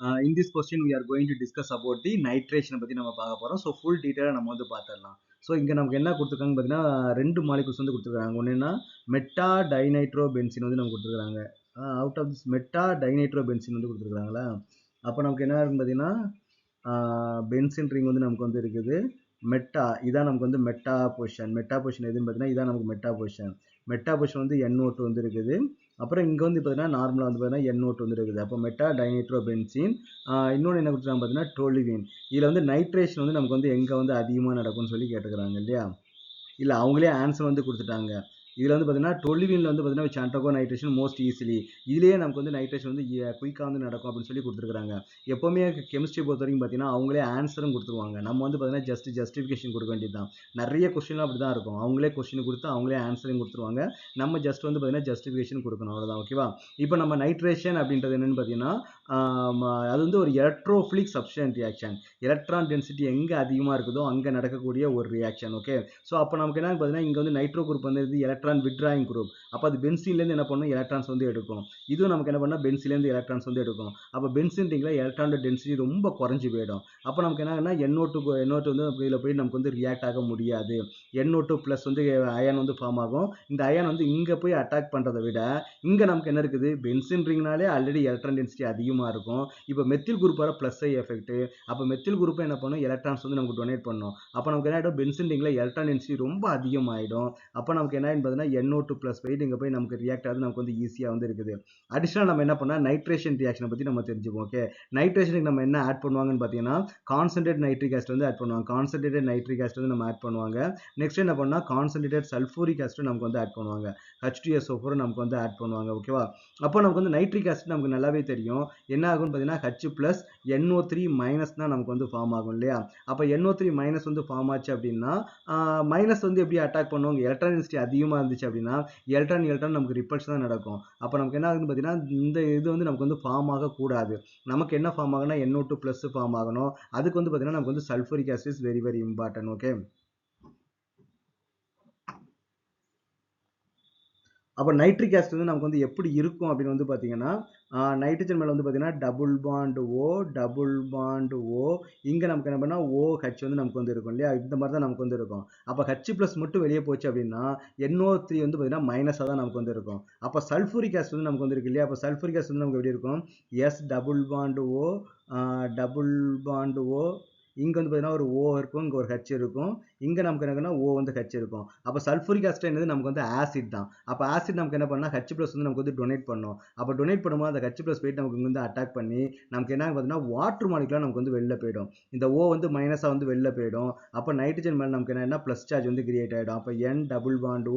In this question we are going to discuss about the nitration பத்தி நம்ம பார்க்க போறோம். ஸோ ஃபுல் டீட்டெயிலாக நம்ம வந்து பார்த்துடலாம். ஸோ இங்கே நமக்கு என்ன கொடுத்துருக்காங்க பார்த்தீங்கன்னா, ரெண்டு மாலிகுல்ஸ் வந்து கொடுத்துருக்காங்க. ஒன்று என்ன, மெட்டா டைநைட்ரோ பென்சின் வந்து நம்ம கொடுத்துருக்காங்க. Out of this meta dinitro benzene வந்து கொடுத்துருக்காங்களா. அப்போ நமக்கு என்ன இருக்குன்னு பார்த்தீங்கன்னா, பென்சின் ரிங் வந்து நமக்கு வந்து இருக்குது. மெட்டா இதான் நமக்கு வந்து மெட்டா பொசிஷன் எதுன்னு பார்த்தீங்கன்னா, இதான் நமக்கு மெட்டா பொசிஷன் வந்து NO2 வந்து இருக்குது. அப்புறம் இங்கே வந்து பார்த்தீங்கன்னா நார்மலாக வந்து பார்த்தீங்கன்னா NO2 வந்து இருக்குது. அப்போ மெட்டா டைநைட்ரோ பென்சின். இன்னொன்று என்ன கொடுத்துருக்காங்க பார்த்தீங்கன்னா டோலுவின். இதில் வந்து நைட்ரேஷன் வந்து நமக்கு வந்து எங்கே வந்து அதிகமாக நடக்கும்னு சொல்லி கேட்டுக்கிறாங்க இல்லையா. இல்லை அவங்களே ஆன்சர் வந்து கொடுத்துட்டாங்க. இதில் வந்து பார்த்தீங்கன்னா டொலிவினில் வந்து பார்த்தீங்கன்னா which undergo nitration most easily. இதுலேயே நமக்கு வந்து நைட்ரேஷன் வந்து குயிக்காக வந்து நடக்கும் அப்படின்னு சொல்லி கொடுத்துருக்காங்க. எப்போவுமே கெமிஸ்ட்ரி பொறுத்த வரைக்கும் பார்த்தீங்கன்னா அவங்களே ஆன்சரும் கொடுத்துருவாங்க. நம்ம வந்து பார்த்தீங்கன்னா ஜஸ்டிஃபிகேஷன் கொடுக்க வேண்டியது தான். நிறைய கொஸ்டின்லாம் அப்படி தான் இருக்கும். அவங்களே கொஸ்டின் கொடுத்து அவங்களே ஆன்சரும் கொடுத்துருவாங்க. நம்ம ஜஸ்ட் வந்து பார்த்தீங்கன்னா ஜஸ்டிஃபிகேஷன் கொடுக்கணும், அவ்வளோதான். ஓகேவா. இப்போ நம்ம நைட்ரேஷன் அப்படின்றது என்னென்னு பார்த்தீங்கன்னா, அது வந்து ஒரு electrophilic subtend reaction. Electron density எங்கே அதிகமாக இருக்குதோ அங்கே நடக்கக்கூடிய ஒரு ரியாக்ஷன். ஓகே. ஸோ அப்போ நமக்கு என்ன பார்த்தீங்கன்னா, இங்கே வந்து நைட்ரோ குரூப் வந்து எலக்ட்ரான் விட்ராயிங் குரூப். அப்போ அது பென்சீன்லேருந்து என்ன பண்ணும், எலக்ட்ரான்ஸ் வந்து எடுக்கும். இதுவும் நமக்கு என்ன பண்ணால் பென்சிலேருந்து எலக்ட்ரான்ஸ் வந்து எடுக்கும். அப்போ பென்சின் ரிங்கில் எலக்ட்ரான் டென்சிட்டி ரொம்ப குறைஞ்சி போயிடும். அப்போ நமக்கு என்ன, NO2 வந்து இதில் போய் நமக்கு வந்து ரியாக்ட் ஆக முடியாது. NO2 ப்ளஸ் வந்து அயன் வந்து ஃபார்ம் ஆகும். இந்த அயன் வந்து இங்கே போய் அட்டாக் பண்ணுறதை விட இங்கே நமக்கு என்ன இருக்குது, பென்சின் ரிங்னாலே ஆல்ரெடி எலக்ட்ரான் டென்சிட்டி அதிகமாக இருக்கும். இப்போ மெத்தில் குரூப் வர ப்ளஸ் ஐ எஃபெக்ட். அப்போ மெத்தில் குரூப்பை என்ன பண்ணும், எலக்ட்ரான்ஸ் வந்து நமக்கு டொனேட் பண்ணும். அப்போ நமக்கு என்ன ஆகிடும், பென்சின் ரிங்கில் எலக்ட்ரான் டென்சிட்டி ரொம்ப அதிகமாகிடும். அப்போ நமக்கு என்ன பார்த்தீங்கன்னா NO2 ப்ளஸ் போயிட்டு இங்கே போய் நமக்கு ரியாக்ட் ஆகுது, நமக்கு வந்து ஈஸியாக வந்து இருக்குது. அடிஷனல் நம்ம என்ன பண்ணால் நைட்ரேஷன் ரியாக்ஷனை பற்றி நம்ம தெரிஞ்சுப்போம். ஓகே. நைட்ரேஷனுக்கு நம்ம என்ன ஆட் பண்ணுவாங்கன்னு பார்த்தீங்கன்னா, கான்சன்ட்ரேட் நைட்ரிக் ஆசிட் வந்து ஆட் பண்ணுவாங்க. கான்சன்ட்ரேட்டட் நைட்ரிக் ஆசிட் வந்து நம்ம ஆட் பண்ணுவாங்க. நெக்ஸ்ட் என்ன பண்ணால் கான்சன்ட்ரேட்டட் சல்ஃபூரிக் ஆசிட் நமக்கு வந்து ஆட் பண்ணுவாங்க. H2SO4 நமக்கு வந்து ஆட் பண்ணுவாங்க. ஓகேவா. அப்போ நமக்கு வந்து நைட்ரிக் ஆசிட் நமக்கு நல்லாவே தெரியும். என்ன ஆகும்னு பார்த்தீங்கன்னா H+ NO3 மைனஸ் தான் நமக்கு வந்து ஃபார்ம் ஆகும் இல்லையா. அப்போ NO3 மைனஸ் வந்து ஃபார்ம் ஆச்சு அப்படின்னா, மைனஸ் வந்து எப்படி அட்டாக் பண்ணுவாங்க, எலக்ட்ரான் டென்சிட்டி அதிகமாக இருந்துச்சு அப்படின்னா எலக்ட்ரான் நமக்கு ரிப்பல்ஸ் தான் நடக்கும். அப்போ நமக்கு என்ன ஆகுதுன்னு பார்த்தீங்கன்னா, இந்த இது வந்து நமக்கு வந்து ஃபார்ம் ஆகக்கூடாது. நமக்கு என்ன ஃபார்ம் ஆகுனா NO2 ப்ளஸ் ஃபார்ம் ஆகணும். அதுக்கு வந்து பார்த்தீங்கன்னா நமக்கு வந்து sulphuric acid is very very important. Okay. அப்போ நைட்ரிக் ஆசிட் வந்து நமக்கு வந்து எப்படி இருக்கும் அப்படின்னு வந்து பார்த்தீங்கன்னா, நைட்ரஜன் மேலே வந்து பார்த்தீங்கன்னா டபுள் பாண்ட் ஓ. இங்கே நமக்கு என்ன பண்ணால் OH வந்து நமக்கு வந்து இருக்கும் இல்லையா. இந்த மாதிரி தான் நமக்கு வந்து இருக்கும். அப்போ H+ மட்டும் வெளியே போச்சு அப்படின்னா NO3 வந்து பார்த்தீங்கன்னா மைனஸாக தான் நமக்கு வந்து இருக்கும். அப்போ சல்ஃபூரிக் ஆசிட் வந்து நமக்கு வந்து இருக்கு இல்லையா. அப்போ சல்ஃபூரிக் ஆசிட் வந்து நமக்கு எப்படி இருக்கும், டபுள் பாண்ட் ஓ. இங்கே வந்து பார்த்தீங்கன்னா ஒரு O இருக்கும், இங்கே ஒரு H இருக்கும். இங்கே நமக்கு என்னன்னா O வந்து H இருக்கும். அப்போ சல்ஃபூரிக் ஆசிட் என்னது நமக்கு வந்து ஆசிட் தான். அப்போ ஆசிட் நமக்கு என்ன பண்ணால் H+ வந்து நமக்கு வந்து டொனேட் பண்ணும். அப்போ டொனேட் பண்ணும்போது அந்த H+ போயிட்டு நமக்கு வந்து அட்டாக் பண்ணி நமக்கு என்ன பார்த்தீங்கன்னா வாட்டர் மாலிகுலாக நமக்கு வந்து வெளில போயிடும். இந்த O வந்து மைனஸாக வந்து வெளில போயிடும். அப்போ நைட்ரஜன் மேலே நமக்கு என்ன ப்ளஸ் சார்ஜ் வந்து கிரியேட் ஆகிடும். அப்போ N டபுள் பாண்ட்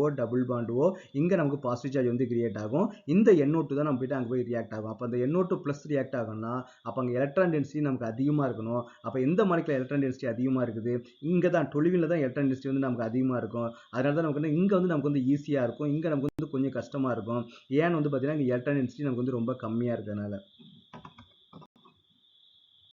O இங்கே நமக்கு பாசிட்டிவ் சார்ஜ் வந்து கிரியேட் ஆகும். இந்த NO2 தான் நம்ம போயிட்டு அங்கே போய் ரியாக்ட் ஆகும். அப்போ அந்த NO2 ப்ளஸ் ரியாக்ட் ஆகும்னா அப்போ அங்கே எலக்ட்ரான் டென்சிட்டி நமக்கு அதிகமாக இருக்கணும். அப்போ எந்த மாலிகுலர் எலக்ட்ரான் டென்சிட்டி அதிகமாக இருக்குது, இங்கே தான் டொலிவினில் தான் எலக்ட்ரான் டென்சிட்டி வந்து நமக்கு அதிகமாக இருக்கும். அதனால தான் நமக்கு வந்து இங்கே வந்து நமக்கு வந்து ஈஸியாக இருக்கும், இங்கே நமக்கு வந்து கொஞ்சம் கஷ்டமாக இருக்கும். ஏன்னு வந்து பார்த்தீங்கன்னா இங்கே எலக்ட்ரான் டென்சிட்டி நமக்கு வந்து ரொம்ப கம்மியாக இருக்கிறதுனால.